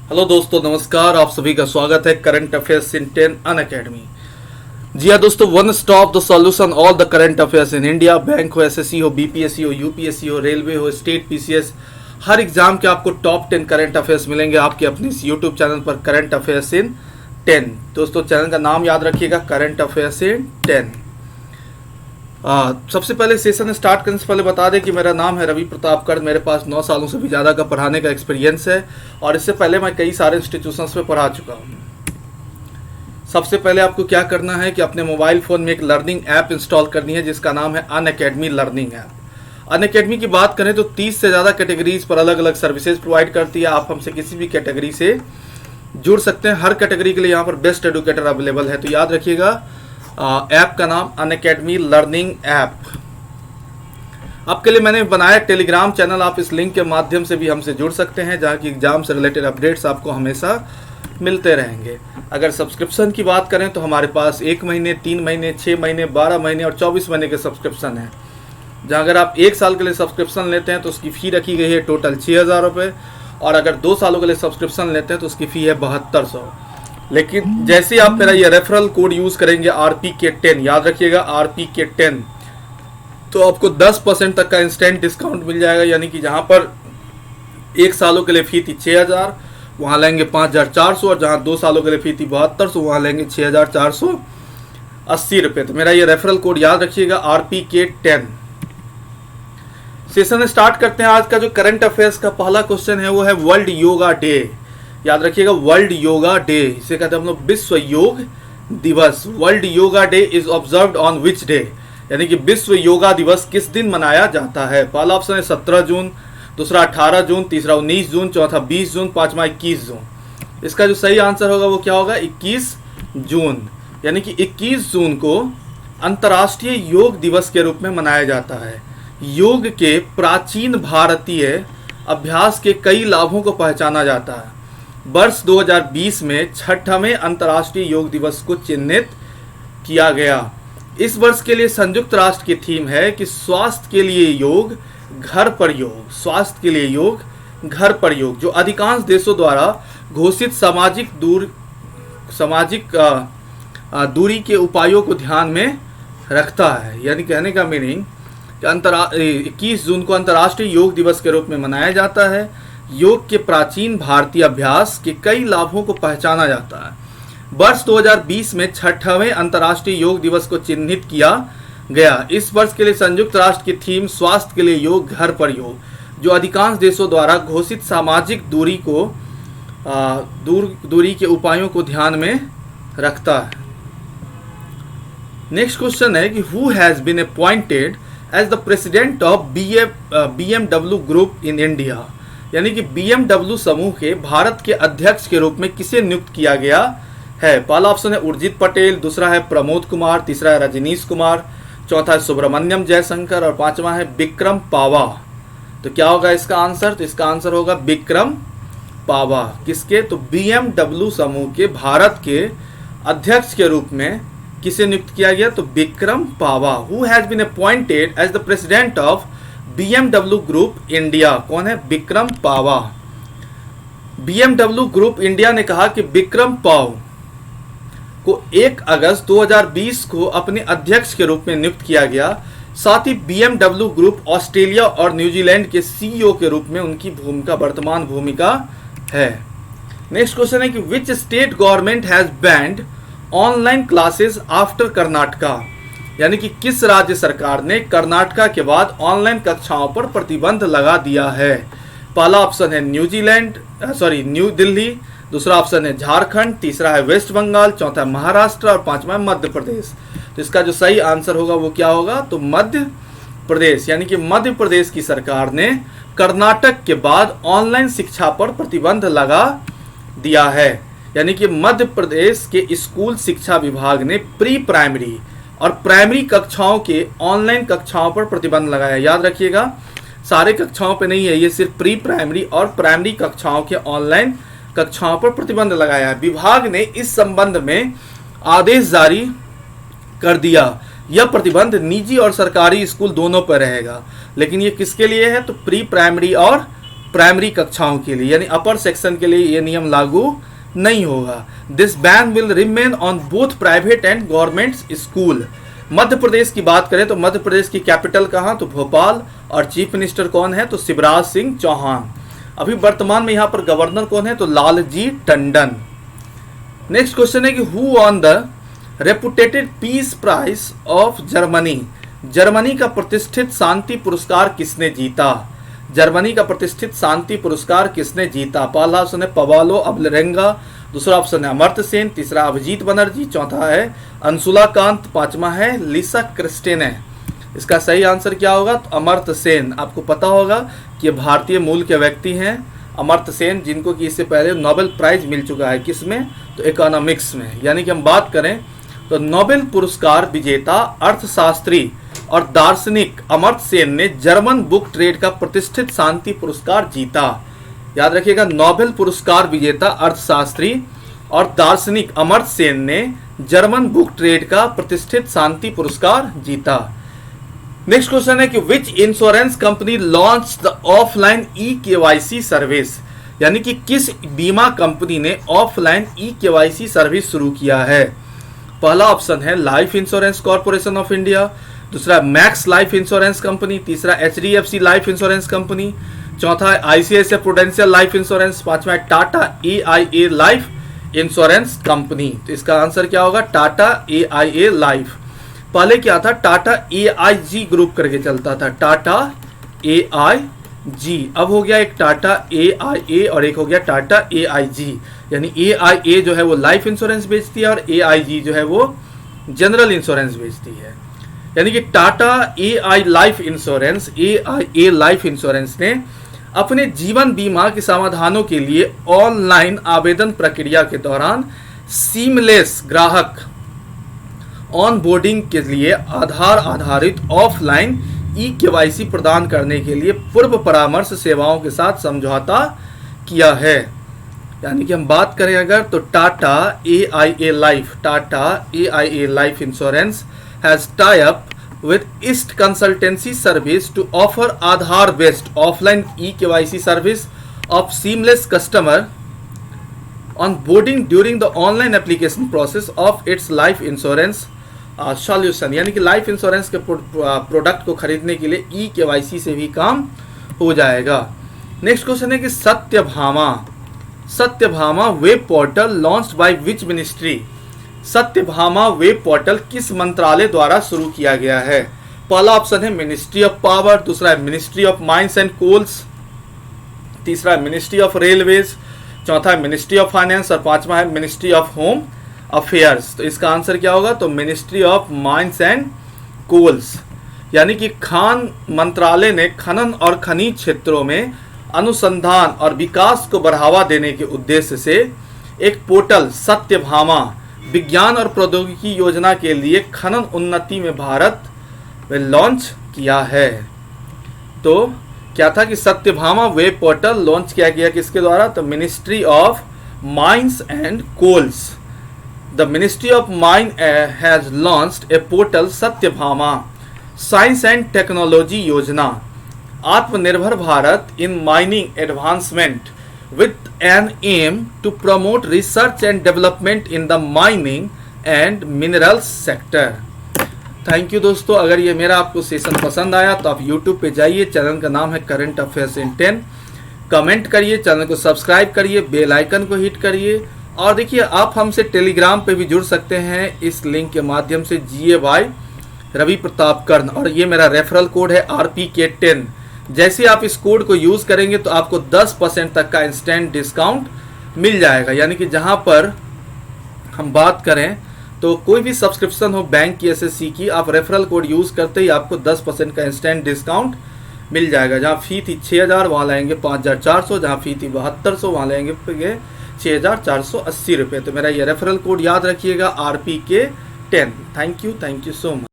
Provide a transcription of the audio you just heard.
Hello दोस्तों, नमस्कार। आप सभी का स्वागत है करंट अफेयर्स इन 10 अनअकैडमी। जी हाँ दोस्तों, one stop the solution all the current affairs in India. Bank हो, एसएससी हो, बीपीएससी हो, यूपीएससी हो, रेलवे हो, स्टेट पीसीएस, हर एग्जाम के आपको टॉप 10 करंट अफेयर्स मिलेंगे आपके अपने इस यूट्यूब चैनल पर, करंट अफेयर्स इन 10। दोस्तों चैनल का नाम याद रखिएगा, करंट अफेयर्स इन 10। सबसे पहले सेशन स्टार्ट करने से पहले बता दें कि मेरा नाम है रवि प्रताप कर। मेरे पास 9 सालों से भी ज़्यादा का पढ़ाने का एक्सपीरियंस है और इससे पहले मैं कई सारे इंस्टीट्यूशंस में पढ़ा चुका हूँ। सबसे पहले आपको क्या करना है कि अपने मोबाइल फ़ोन में एक लर्निंग ऐप इंस्टॉल करनी है जिसका नाम है अनअकैडमी लर्निंग ऐप। अनअकैडमी की बात करें तो 30 से ज़्यादा कैटेगरीज पर अलग अलग सर्विसेज प्रोवाइड करती है। आप हमसे किसी भी कैटेगरी से जुड़ सकते हैं। हर कैटेगरी के लिए यहाँ पर बेस्ट एडुकेटर अवेलेबल है। तो याद रखिएगा, ऐप का नाम अनअकैडमी लर्निंग ऐप। आपके लिए मैंने बनाया टेलीग्राम चैनल। आप इस लिंक के माध्यम से भी हमसे जुड़ सकते हैं, जहाँ की एग्जाम से रिलेटेड अपडेट्स आपको हमेशा मिलते रहेंगे। अगर सब्सक्रिप्शन की बात करें तो हमारे पास 1 महीने, 3 महीने, 6 महीने, 12 महीने और 24 महीने के सब्सक्रिप्शन है। जहाँ अगर आप 1 साल के लिए सब्सक्रिप्शन लेते हैं तो उसकी फ़ी रखी गई है टोटल 6,000 रुपये, और अगर 2 सालों के लिए सब्सक्रिप्शन लेते हैं तो उसकी फ़ी है 7200। लेकिन जैसे आप मेरा ये रेफरल कोड यूज़ करेंगे RPK10, याद रखिएगा RPK10, तो आपको 10% तक का इंस्टेंट डिस्काउंट मिल जाएगा। यानी कि जहाँ पर 1 सालों के लिए फ़ी थी 6,000, वहाँ लेंगे 5,400, और जहाँ 2 सालों के लिए फ़ी थी 7200, वहाँ लेंगे 6,480 रुपये। तो मेरा ये रेफरल कोड याद रखिएगा RPK10। सेशन स्टार्ट करते हैं। आज का जो करंट अफेयर्स का पहला क्वेश्चन है वो है वर्ल्ड योगा डे। याद रखिएगा, वर्ल्ड योगा डे, इसे कहते हैं हम लोग विश्व योग दिवस। World yoga day is observed on which day, यानी कि विश्व योगा दिवस किस दिन मनाया जाता है। पहला ऑप्शन है 17 जून, दूसरा 18 जून, तीसरा 19 जून, चौथा 20 जून, पांचवा 21 जून। इसका जो सही आंसर होगा वो क्या होगा, 21 जून। यानी कि 21 जून को अंतर्राष्ट्रीय योग दिवस के रूप में मनाया जाता है। योग के प्राचीन भारतीय अभ्यास के कई लाभों को पहचाना जाता है। वर्ष 2020 में 6वें अंतर्राष्ट्रीय योग दिवस को चिन्हित किया गया। इस वर्ष के लिए संयुक्त राष्ट्र की थीम है कि स्वास्थ्य के लिए योग, घर पर योग। स्वास्थ्य के लिए योग, घर पर योग, जो अधिकांश देशों द्वारा घोषित सामाजिक दूरी के उपायों को ध्यान में रखता है। यानी कहने का मीनिंग कि 21 जून को अंतर्राष्ट्रीय योग दिवस के रूप में मनाया जाता है। योग के प्राचीन भारतीय अभ्यास के कई लाभों को पहचाना जाता है। वर्ष 2020 में 6वें अंतर्राष्ट्रीय योग दिवस को चिन्हित किया गया। इस वर्ष के लिए संयुक्त राष्ट्र की थीम स्वास्थ्य के लिए योग, घर पर योग, जो अधिकांश देशों द्वारा घोषित सामाजिक दूरी के उपायों को ध्यान में रखता है। नेक्स्ट क्वेश्चन है कि who has been appointed as the president of BMW group in India. यानी कि BMW समूह के भारत के अध्यक्ष के रूप में किसे नियुक्त किया गया है। पहला ऑप्शन है उर्जित पटेल, दूसरा है प्रमोद कुमार, तीसरा है रजनीश कुमार, चौथा है सुब्रमण्यम जयशंकर, और पांचवा है विक्रम पावा। तो क्या होगा इसका आंसर, तो इसका आंसर होगा विक्रम पावा। किसके, तो BMW समूह के भारत के अध्यक्ष के रूप में किसे नियुक्त किया गया, तो Vikram Pawa. Who has been appointed as the president of BMW group India, कौन है, Vikram Pawa. BMW group India ने कहा कि विक्रम पाव को 1 अगस्त 2020 को अपने अध्यक्ष के रूप में नियुक्त किया गया। साथ ही BMW ग्रुप ऑस्ट्रेलिया और न्यूजीलैंड के CEO के रूप में उनकी वर्तमान भूमिका है। नेक्स्ट क्वेश्चन है कि which state government has banned online classes after Karnataka. यानी कि किस राज्य सरकार ने कर्नाटका के बाद ऑनलाइन कक्षाओं पर प्रतिबंध लगा दिया है। पहला ऑप्शन है न्यू दिल्ली, दूसरा ऑप्शन है झारखंड, तीसरा है वेस्ट बंगाल, चौथा है महाराष्ट्र और पांचवा है मध्य प्रदेश। तो इसका जो सही आंसर होगा वो क्या होगा, तो मध्य प्रदेश। यानी कि मध्य प्रदेश की सरकार ने कर्नाटक के बाद ऑनलाइन शिक्षा पर प्रतिबंध लगा दिया है। यानी कि मध्य प्रदेश के स्कूल शिक्षा विभाग ने प्री प्राइमरी और प्राइमरी कक्षाओं के ऑनलाइन कक्षाओं पर प्रतिबंध लगाया। याद रखिएगा, सारे कक्षाओं पे नहीं है, ये सिर्फ प्री प्राइमरी और प्राइमरी कक्षाओं के ऑनलाइन कक्षाओं पर प्रतिबंध लगाया है। विभाग ने इस संबंध में आदेश जारी कर दिया। यह प्रतिबंध निजी और सरकारी स्कूल दोनों पर रहेगा, लेकिन ये किसके लिए है, तो प्री प्राइमरी और प्राइमरी कक्षाओं के लिए यानी अपर सेक्शन के लिए ये नियम लागू नहीं होगा। This ban will remain on both private and government school. Madhya Pradesh की बात करें तो मध्य प्रदेश की कैपिटल कहाँ, तो भोपाल, और चीफ मिनिस्टर कौन है, तो शिवराज सिंह चौहान। अभी वर्तमान में यहाँ पर गवर्नर कौन है, तो लालजी टंडन। नेक्स्ट क्वेश्चन है कि who on the reputed peace prize of Germany. Germany का प्रतिष्ठित शांति पुरस्कार किसने जीता। जर्मनी का प्रतिष्ठित शांति पुरस्कार किसने जीता। पहला ऑप्शन है पवालो अबलरेंगा, दूसरा ऑप्शन है अमर्त्य सेन, तीसरा अभिजीत बनर्जी, चौथा है अंशुला कांत, पांचवा है लिसा क्रिस्टेने। इसका सही आंसर क्या होगा, तो अमर्त्य सेन। आपको पता होगा कि भारतीय मूल के व्यक्ति हैं अमर्त्य सेन, जिनको कि इससे पहले नोबेल प्राइज मिल चुका है, किसमें, तो इकोनॉमिक्स में। यानी कि हम बात करें तो नोबेल पुरस्कार विजेता अर्थशास्त्री और दार्शनिक अमर्त्य सेन ने जर्मन बुक ट्रेड का प्रतिष्ठित शांति पुरस्कार जीता। याद रखिएगा, नोबेल पुरस्कार विजेता अर्थशास्त्री और दार्शनिक अमर्त्य सेन ने जर्मन बुक ट्रेड का प्रतिष्ठित शांति पुरस्कार जीता। नेक्स्ट क्वेश्चन है कि which insurance company launch the offline e-KYC service. यानी कि किस बीमा कंपनी ने ऑफलाइन ई-केवाईसी सर्विस शुरू किया है। पहला ऑप्शन है life insurance corporation of India, दूसरा मैक्स लाइफ इंश्योरेंस कंपनी, तीसरा HDFC लाइफ इंश्योरेंस कंपनी, चौथा है ICICI प्रूडेंशियल लाइफ इंश्योरेंस, पांचवा है Tata AIA life insurance company. तो इसका आंसर क्या होगा, टाटा AIA लाइफ। पहले क्या था, टाटा AIG ग्रुप करके चलता था, टाटा AIG। अब हो गया एक टाटा AIA और एक हो गया टाटा AIG। यानी AIA जो है वो लाइफ इंश्योरेंस बेचती है और AIG जो है वो जनरल इंश्योरेंस बेचती है। यानी कि टाटा AIA लाइफ इंश्योरेंस ने अपने जीवन बीमा के समाधानों के लिए ऑनलाइन आवेदन प्रक्रिया के दौरान सीमलेस ग्राहक ऑन बोर्डिंग के लिए आधार आधारित ऑफलाइन ई-केवाईसी प्रदान करने के लिए पूर्व परामर्श सेवाओं के साथ समझौता किया है। यानी कि हम बात करें अगर तो Tata AIA life insurance has tie up with IST consultancy service to offer Aadhaar based offline e-KYC service of seamless customer onboarding during the online application process of its life insurance solution। यानी कि life insurance के product को खरीदने के लिए e-KYC से भी काम हो जाएगा। नेक्स्ट क्वेश्चन है कि Satyabhama web portal launched by which ministry. Satyabhama web portal किस मंत्रालय द्वारा शुरू किया गया है। पहला ऑप्शन है मिनिस्ट्री ऑफ पावर, दूसरा है ministry of mines and coals, तीसरा है मिनिस्ट्री ऑफ रेलवेज, चौथा है मिनिस्ट्री ऑफ फाइनेंस और पांचवा है मिनिस्ट्री ऑफ होम अफेयर्स। तो इसका आंसर क्या होगा, तो ministry of mines and coals. यानी कि खान मंत्रालय ने खनन और खनिज क्षेत्रों में अनुसंधान और विकास को बढ़ावा देने के उद्देश्य से एक पोर्टल सत्यभामा विज्ञान और प्रौद्योगिकी योजना के लिए खनन उन्नति में भारत में लॉन्च किया है। तो क्या था कि सत्यभामा वेब पोर्टल लॉन्च किया गया किसके द्वारा, तो ministry of mines and coals. The ministry of mine has launched a portal Satyabhama science and technology Yojana Aatmanirbhar Bharat in mining advancement with an aim to promote research and development in the mining and minerals sector। Thank you दोस्तों। अगर ये मेरा आपको session पसंद आया तो आप YouTube पे जाइए, चैनल का नाम है करंट अफेयर्स इन 10। कमेंट करिए, चैनल को सब्सक्राइब करिए, बेल आइकन को हिट करिए। और देखिए आप हमसे टेलीग्राम पे भी जुड़ सकते हैं इस लिंक के माध्यम से, GA बाय रवि प्रताप कर्ण, और ये मेरा रेफरल कोड है RPK10। जैसे आप इस कोड को यूज करेंगे तो आपको 10% तक का इंस्टेंट डिस्काउंट मिल जाएगा। यानी कि जहां पर हम बात करें तो कोई भी सब्सक्रिप्शन हो बैंक की, SSC की, आप रेफरल कोड यूज करते ही आपको 10% का इंस्टेंट डिस्काउंट मिल जाएगा। जहां फी थी 6000 वहां लाएंगे 5400, जहां फी थी 7200 वहां लाएंगे 6480 रुपये। तो मेरा ये रेफरल कोड याद रखिएगा RPK10। Thank you so much.